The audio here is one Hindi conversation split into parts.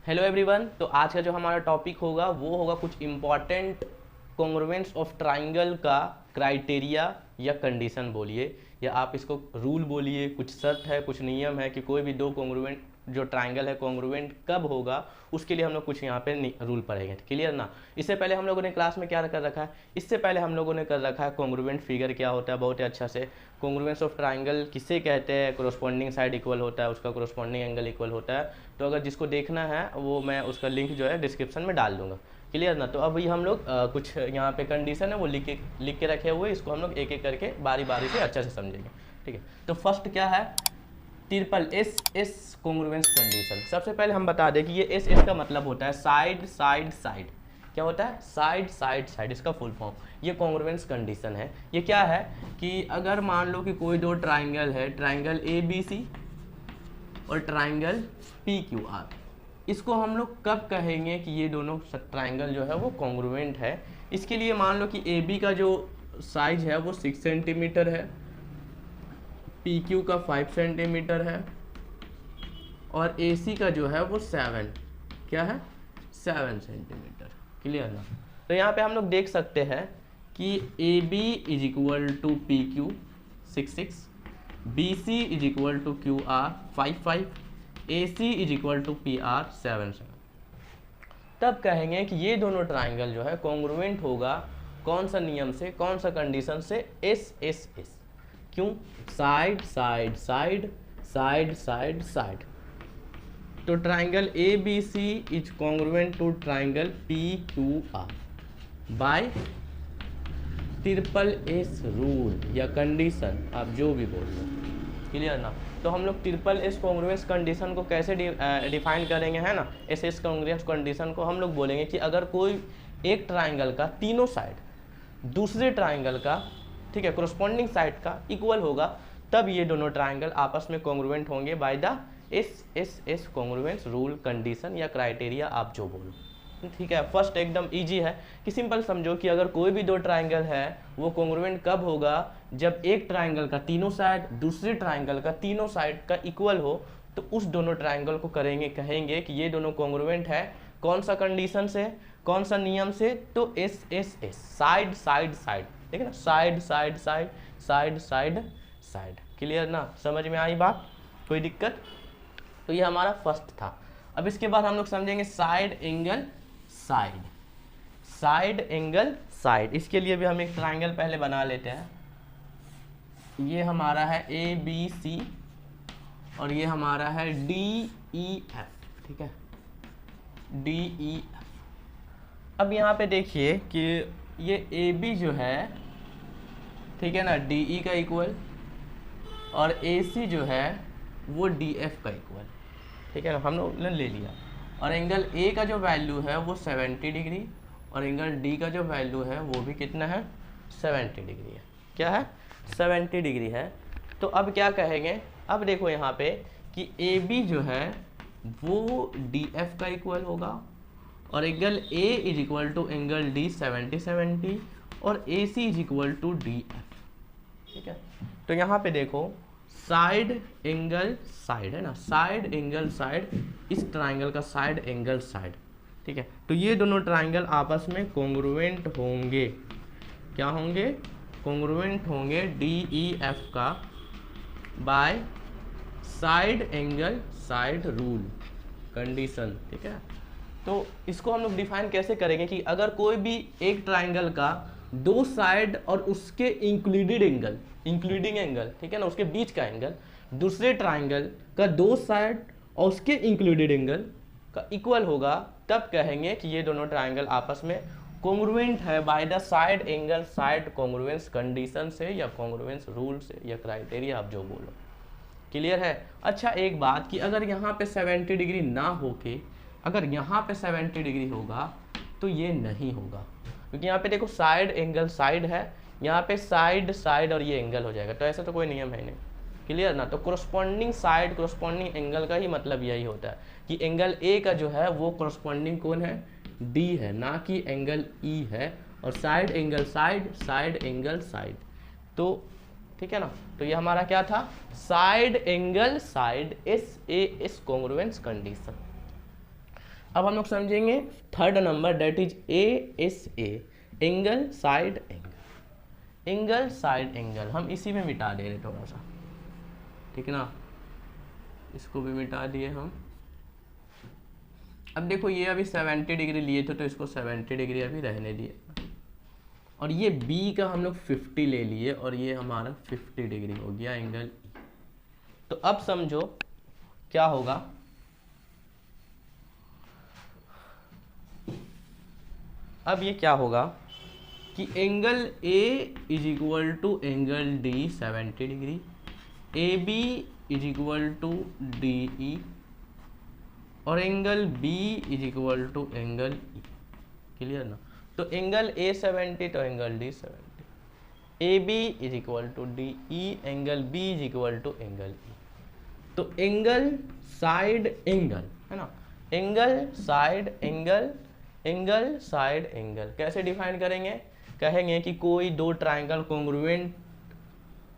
Hello everyone. तो आज का जो हमारा टॉपिक होगा वो होगा कुछ इम्पॉर्टेंट कॉन्ग्रुएंस ऑफ ट्राइंगल का क्राइटेरिया या कंडीशन बोलिए, या आप इसको रूल बोलिए। कुछ शर्त है, कुछ नियम है कि कोई भी दो कॉन्ग्रुएंट जो ट्राइंगल है कॉन्ग्रुएंट कब होगा, उसके लिए हम लोग कुछ यहाँ पे रूल पढ़ेंगे। क्लियर ना। इससे पहले हम लोगों ने क्लास में क्या कर रखा है, इससे पहले हम लोगों ने कर रखा है कॉन्ग्रुएंट फिगर क्या होता है बहुत ही अच्छा से। कॉन्ग्रुएंस ऑफ ट्राइंगल किसे कहते हैं, कोरोस्पोंडिंग साइड इक्वल होता है, उसका कोरोस्पोंडिंग एंगल इक्वल होता है। तो अगर जिसको देखना है वो मैं उसका लिंक जो है डिस्क्रिप्शन में डाल दूंगा। क्लियर ना। तो अब ये हम लोग कुछ यहाँ पे कंडीशन है वो लिख के रखे हुए, इसको हम लोग एक एक करके बारी बारी से अच्छा से समझेंगे। ठीक है। तो फर्स्ट क्या है, triple S S congruence condition. सबसे पहले हम बता दें कि ये एस एस का मतलब होता है साइड साइड साइड। क्या होता है? साइड साइड साइड, इसका फुल फॉर्म। ये कॉन्ग्रुएंस कंडीशन है। ये क्या है कि अगर मान लो कि कोई दो ट्राइंगल है, ट्राइंगल ए बी सी और ट्राइंगल पी क्यू आर, इसको हम लोग कब कहेंगे कि ये दोनों ट्राइंगल जो है वो कॉन्ग्रुएंट है। इसके लिए मान लो कि ए बी का जो साइज है वो 6 सेंटीमीटर है, पी क्यू का 5 सेंटीमीटर है और ए सी का जो है वो 7 सेंटीमीटर। क्लियर ना। तो यहाँ पे हम लोग देख सकते हैं कि A B is equal to P Q 6, B C is equal to Q R 5, A C is equal to P R 7। तब कहेंगे कि ये दोनों ट्राइंगल जो है कॉन्ग्रुएंट होगा। कौन सा नियम से, कौन सा कंडीशन से? S S S. क्यों? Side side side side side side. तो triangle A B C is congruent to triangle P Q R by triple S rule या कंडीशन, आप जो भी बोल लो। क्लियर ना। तो हम लोग ट्रिपल एस कॉन्ग्रुएंस कंडीशन को कैसे डिफाइन करेंगे, है ना। एस एस कॉन्ग्रुएंस कंडीशन को हम लोग बोलेंगे कि अगर कोई एक ट्राइंगल का तीनों साइड दूसरे ट्राइंगल का, ठीक है, कोरस्पॉन्डिंग साइड का इक्वल होगा, तब ये दोनों ट्राइंगल आपस में कॉन्ग्रुएंट होंगे by the S S S congruence rule, condition या क्राइटेरिया, आप जो बोलो। ठीक है। फर्स्ट एकदम इजी है कि सिंपल समझो कि अगर कोई भी दो ट्राइंगल है वो कॉन्ग्रुएंट कब होगा, जब एक ट्राइंगल का तीनों साइड दूसरे ट्राइंगल का तीनों साइड का इक्वल हो, तो उस दोनों ट्राइंगल को कहेंगे कि ये दोनों कॉन्ग्रुएंट है। कौन सा कंडीशन से, कौन सा नियम से? तो S S S, side side side. ठीक है ना, side side side side side side. Clear ना, समझ में आई बात? कोई दिक्कत? तो ये हमारा फर्स्ट था। अब इसके बाद हम लोग समझेंगे side angle side, side angle side. इसके लिए भी हम एक ट्राइंगल पहले बना लेते हैं। ये हमारा है ए बी सी और ये हमारा है डी ई एफ। ठीक है, डी ई एफ। अब यहाँ पे देखिए कि ये ए बी जो है, ठीक है ना, डी ई का इक्वल, और ए सी जो है वो डी एफ का इक्वल। ठीक है ना, हम लोग ने ले लिया। और एंगल ए का जो वैल्यू है वो 70 डिग्री और एंगल डी का जो वैल्यू है वो भी कितना है? 70 डिग्री है। क्या है? 70 डिग्री है। तो अब क्या कहेंगे, अब देखो यहाँ पे कि ए बी जो है वो डी एफ का इक्वल होगा और angle A is equal to angle D 70 और A C is equal to D F. ठीक है। तो यहाँ पे देखो साइड एंगल साइड है ना, साइड एंगल साइड, इस ट्राइंगल का साइड एंगल साइड। ठीक है। तो ये दोनों ट्राइंगल आपस में कॉन्ग्रुएंट होंगे। क्या होंगे? कॉन्ग्रुएंट होंगे डी ई एफ का by side angle side rule condition. ठीक है। तो इसको हम लोग डिफाइन कैसे करेंगे कि अगर कोई भी एक ट्राइंगल का दो साइड और उसके इंक्लूडिंग एंगल, ठीक है ना, उसके बीच का एंगल दूसरे ट्राइंगल का दो साइड और उसके इंक्लूडेड एंगल का इक्वल होगा, तब कहेंगे कि ये दोनों ट्राइंगल आपस में कॉन्ग्रुएंट है by the side angle side congruence condition से या कॉन्ग्रुएंस रूल से या क्राइटेरिया, आप जो बोलो। क्लियर है? अच्छा, एक बात कि अगर यहाँ पे 70 डिग्री ना होके अगर यहाँ पे 70 डिग्री होगा तो ये नहीं होगा, क्योंकि यहाँ पे देखो साइड एंगल साइड है, यहाँ पे साइड साइड और ये एंगल हो जाएगा। तो ऐसा तो कोई नियम है नहीं। क्लियर ना। तो कोरस्पॉन्डिंग साइड कोरस्पॉन्डिंग एंगल का ही मतलब यही होता है कि एंगल ए का जो है वो कोरस्पॉन्डिंग कौन है? डी है, ना कि एंगल ई है। और side angle side, side angle side. तो ठीक है ना। तो ये हमारा क्या था? Side angle side S A S congruence condition. अब हम लोग समझेंगे third number, that is ASA, angle side angle. Angle side angle हम इसी में मिटा दे रहे थोड़ा सा, ठीक ना, इसको भी मिटा दिए हम। अब देखो ये अभी 70 डिग्री लिए थे तो इसको 70 डिग्री अभी रहने दिए, और ये B का हम लोग 50 ले लिए और ये हमारा 50 डिग्री हो गया एंगल। तो अब समझो क्या होगा, अब ये क्या होगा कि angle A is equal to angle D 70 degree, AB is equal to DE, और angle B is equal to angle E। Clear ना? तो एंगल A 70 तो angle D 70, AB is equal to DE, angle B is equal to angle E। तो एंगल साइड एंगल है ना, angle side angle, angle side angle कैसे डिफाइन करेंगे? कहेंगे कि कोई दो ट्राइंगल कॉन्ग्रुएंट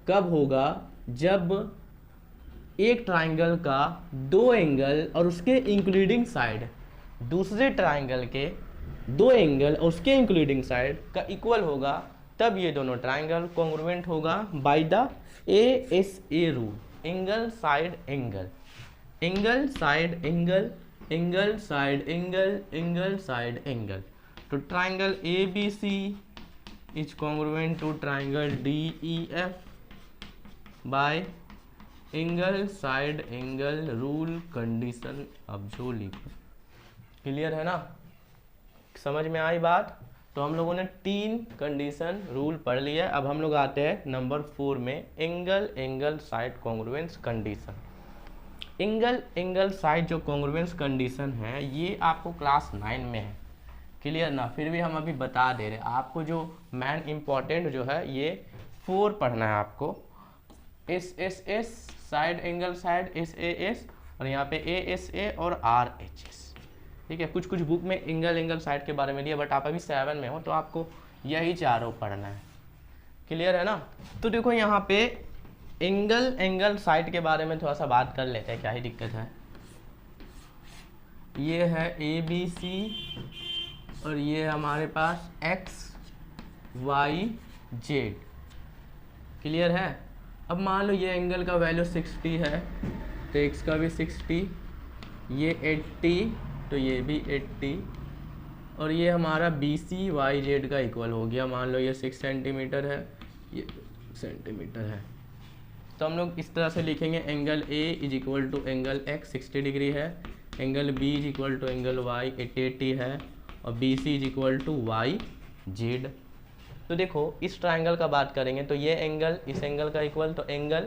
कब होगा, जब एक ट्राइंगल का दो एंगल और उसके इंक्लूडिंग साइड दूसरे ट्राइंगल के दो एंगल और उसके इंक्लूडिंग साइड का इक्वल होगा, तब ये दोनों ट्राइंगल कॉन्ग्रुएंट होगा by the ASA rule, angle side angle, angle side angle, angle side angle, angle side angle. तो triangle ABC is congruent to triangle DEF by angle side angle rule condition absolute. Clear है ना? समझ में आई बात? तो हम लोगों ने 3 कंडीशन रूल पढ़ लिया। अब हम लोग आते हैं नंबर 4 में, angle angle side congruence condition. Angle angle side जो कॉन्ग्रुएंस कंडीशन है ये आपको क्लास 9 में है। क्लियर ना? फिर भी हम अभी बता दे रहे हैं आपको, जो मेन इम्पॉर्टेंट जो है ये 4 पढ़ना है आपको। SSS side angle side SAS, और यहाँ पे ASA और RHS। ठीक है, कुछ कुछ बुक में एंगल एंगल साइड के बारे में दिया, बट आप अभी 7 में हो तो आपको यही चारों पढ़ना है। क्लियर है ना? तो देखो यहाँ पे एंगल एंगल साइड के बारे में थोड़ा सा बात कर लेते हैं, क्या ही दिक्कत है। ये है ABC और ये हमारे पास XYZ। क्लियर है? अब मान लो ये एंगल का वैल्यू 60 है तो x का भी 60, ये 80 तो ये भी 80, और ये हमारा BCYZ का इक्वल हो गया। मान लो ये 6 सेंटीमीटर है, ये सेंटीमीटर है, तो हम लोग इस तरह से लिखेंगे, angle A is equal to angle X 60 degree है, angle B is equal to angle Y 80 है, और BC is equal to YZ। तो देखो इस ट्राइंगल का बात करेंगे तो ये एंगल इस एंगल का इक्वल, तो एंगल,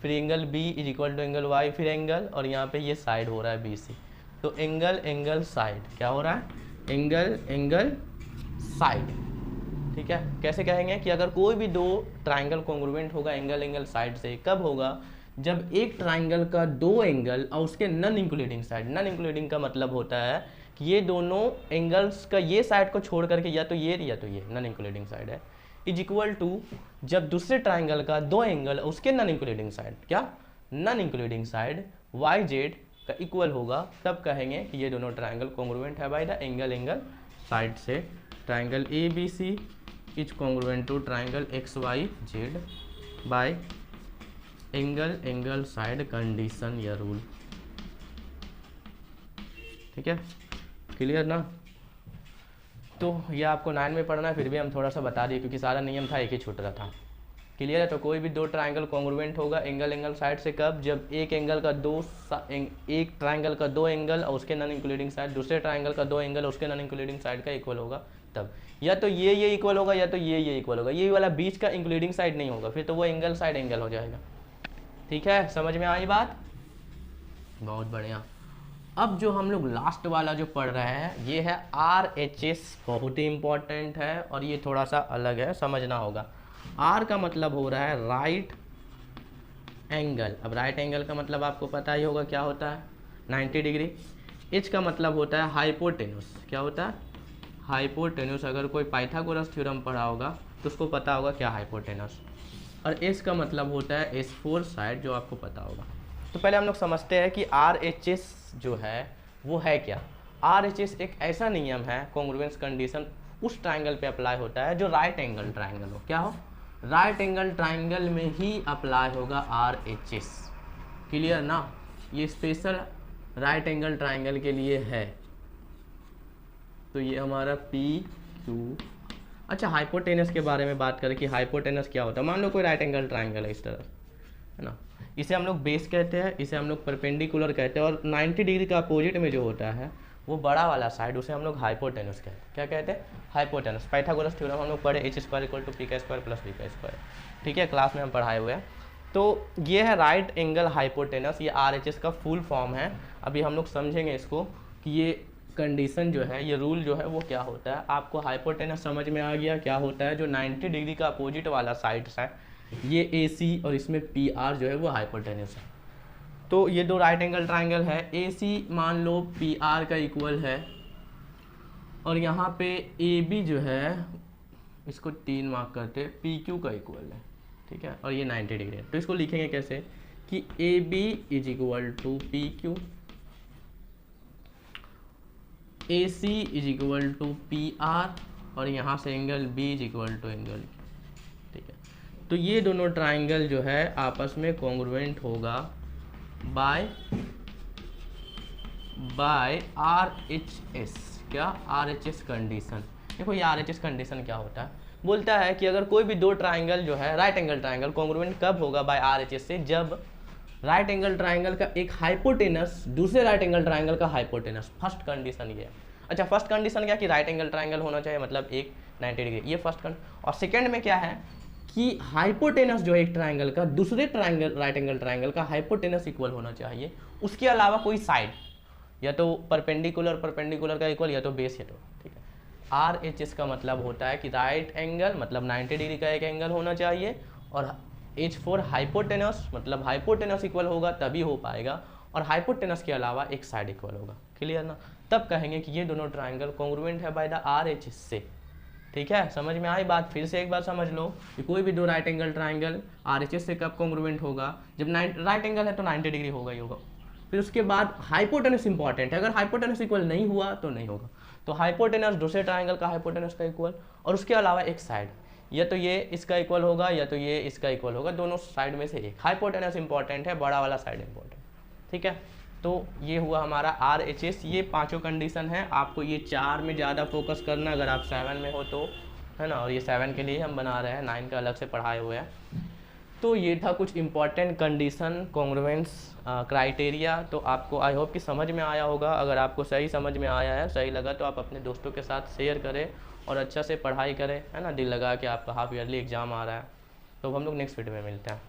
फिर angle B is equal to angle Y, फिर एंगल, और यहाँ पे ये साइड हो रहा है BC। तो एंगल एंगल साइड क्या हो रहा है? Angle angle side. ठीक है, कैसे कहेंगे कि अगर कोई भी दो ट्राइंगल कॉन्ग्रुएंट होगा एंगल एंगल साइड से, कब होगा? जब एक ट्राइंगल का दो एंगल और उसके non including side, non including का मतलब होता है कि ये दोनों एंगल्स का ये साइड को छोड़ करके या तो ये नॉन इंक्लूडिंग साइड है, इज इक्वल टू जब दूसरे ट्राइंगल का दो एंगल उसके नॉन इंक्लूडिंग साइड, क्या नॉन इंक्लूडिंग साइड YZ का इक्वल होगा, तब कहेंगे कि ये दोनों ट्राइंगल कॉन्ग्रुएंट है by the angle angle side से। Triangle ABC is congruent to triangle XYZ by angle angle side condition या रूल। ठीक है, क्लियर ना? तो ये आपको 9 में पढ़ना है, फिर भी हम थोड़ा सा बता दिए क्योंकि सारा नियम था एक ही छूट रहा था। क्लियर है? तो कोई भी दो ट्राइंगल कॉन्ग्रुएंट होगा एंगल एंगल साइड से कब? जब एक एंगल का एक ट्राइंगल का दो एंगल और उसके नॉन इंक्लूडिंग साइड दूसरे ट्राइंगल का दो एंगल उसके नॉन इंक्लूडिंग साइड का इक्वल होगा, तब या तो ये इक्वल होगा या तो ये इक्वल होगा, ये वाला बीच का इंक्लूडिंग साइड नहीं होगा, फिर तो वो एंगल साइड एंगल हो जाएगा। ठीक है, समझ में आई बात? बहुत बढ़िया। अब जो हम लोग लास्ट वाला जो पढ़ रहे हैं ये है RHS, बहुत ही इंपॉर्टेंट है और ये थोड़ा सा अलग है, समझना होगा। R का मतलब हो रहा है राइट एंगल। अब राइट एंगल का मतलब आपको पता ही होगा क्या होता है, 90 डिग्री। H का मतलब होता है हाइपोटेन्यूस। क्या होता है? हाइपोटेन्यूस। अगर कोई पाइथागोरस थ्योरम पढ़ा होगा तो उसको पता होगा क्या हाइपोटेन्यूस। और S का मतलब होता है S4 साइड, जो आपको पता होगा। तो पहले हम लोग समझते हैं कि RHS जो है वो है क्या। RHS एक ऐसा नियम है, कॉन्ग्रुएंस कंडीशन उस ट्राइंगल पे अप्लाई होता है जो राइट एंगल ट्राइंगल हो। क्या हो? राइट एंगल ट्राइंगल में ही अप्लाई होगा RHS। क्लियर ना? ये स्पेशल राइट एंगल ट्राइंगल के लिए है। तो ये हमारा PQ। अच्छा, हाइपोटेनस के बारे में बात करें कि हाइपोटेनस क्या होता है। मान लो कोई राइट एंगल ट्राइंगल है इस तरह, है ना, इसे हम लोग बेस कहते हैं, इसे हम लोग परपेंडिकुलर कहते हैं, और 90 डिग्री का अपोजिट में जो होता है वो बड़ा वाला साइड, उसे हम लोग हाइपोटेनस कहते हैं। क्या कहते हैं? हाइपोटेनस। पाइथागोरस थ्योरम हम लोग पढ़े, h² = pk² + vk²। ठीक है, क्लास में हम पढ़ाए हुए हैं। तो ये है राइट एंगल हाइपोटेनस, ये RHS का फुल फॉर्म है। अभी हम लोग समझेंगे इसको कि ये कंडीशन जो है, ये रूल जो है वो क्या होता है। आपको हाइपोटेनस समझ में आ गया क्या होता है? जो 90 डिग्री का अपोजिट वाला साइड है, ये AC और इसमें PR जो है वो हाइपोटेनस है। तो ये दो राइट एंगल ट्राइंगल है, AC मान लो PR का इक्वल है, और यहाँ पे AB जो है, इसको 3 मार्क करते, PQ का इक्वल है। ठीक है, और ये 90 डिग्री है। तो इसको लिखेंगे कैसे कि AB = PQ, AC = PR, और यहाँ से एंगल B = एंगल। ठीक है, तो ये दोनों ट्राइंगल जो है आपस में कॉन्ग्रुएंट होगा बाय RHS। क्या? RHS condition. देखो ये RHS कंडीशन क्या होता है, बोलता है कि अगर कोई भी दो ट्राइंगल जो है राइट एंगल ट्राइंगल कॉन्ग्रुएंट कब होगा बाय RHS से, जब राइट एंगल ट्राइंगल का एक हाइपोटेनस दूसरे राइट एंगल ट्राइंगल का हाइपोटेनस। फर्स्ट कंडीशन ये है। अच्छा, फर्स्ट कंडीशन क्या कि राइट एंगल ट्राइंगल होना चाहिए, मतलब एक 90 डिग्री, ये फर्स्ट कंडीशन। और सेकेंड में क्या है कि हाइपोटेनस जो है एक ट्राइंगल का दूसरे ट्राइंगल राइट एंगल ट्राइंगल का हाइपोटेनस इक्वल होना चाहिए, उसके अलावा कोई साइड, या तो परपेंडिकुलर का इक्वल, या तो बेस, या तो। ठीक है, RHS का मतलब होता है कि राइट एंगल मतलब 90 डिग्री का एक एंगल होना चाहिए, और H4 हाइपोटेनस मतलब हाइपोटेनस इक्वल होगा तभी हो पाएगा, और हाइपोटेनस के अलावा एक साइड इक्वल होगा। क्लियर ना? तब कहेंगे कि ये दोनों ट्राइंगल कॉन्ग्रुएंट है बाय द RHS से। ठीक है, समझ में आई बात? फिर से एक बार समझ लो कि कोई भी दो राइट एंगल ट्राइंगल RHS से कब कॉन्ग्रुएंट होगा, जब राइट एंगल है तो 90 डिग्री होगा ही होगा। फिर उसके बाद हाइपोटेनस इंपॉर्टेंट है, अगर हाइपोटेनस इक्वल नहीं हुआ तो नहीं होगा। तो हाइपोटेनस दूसरे ट्राइंगल का हाइपोटेनस का इक्वल, और उसके अलावा एक साइड, या तो ये इसका इक्वल होगा या तो ये इसका इक्वल होगा, दोनों साइड में से एक। हाइपोटेनस इंपॉर्टेंट है, बड़ा वाला साइड इंपॉर्टेंट। ठीक है, तो ये हुआ हमारा RHS। ये पांचों कंडीशन है, आपको ये 4 में ज़्यादा फोकस करना अगर आप 7 में हो तो, है ना। और ये 7 के लिए हम बना रहे हैं, 9 का अलग से पढ़ाए हुए हैं। तो ये था कुछ इंपॉर्टेंट कंडीशन, कॉन्ग्रुएंस क्राइटेरिया। तो आपको आई होप कि समझ में आया होगा। अगर आपको सही समझ में आया है, सही लगा, तो आप अपने दोस्तों के साथ शेयर करें और अच्छा से पढ़ाई करें, है ना, दिल लगा कि आपका हाफ ईयरली एग्ज़ाम आ रहा है। तो हम लोग नेक्स्ट वीडियो में मिलते हैं।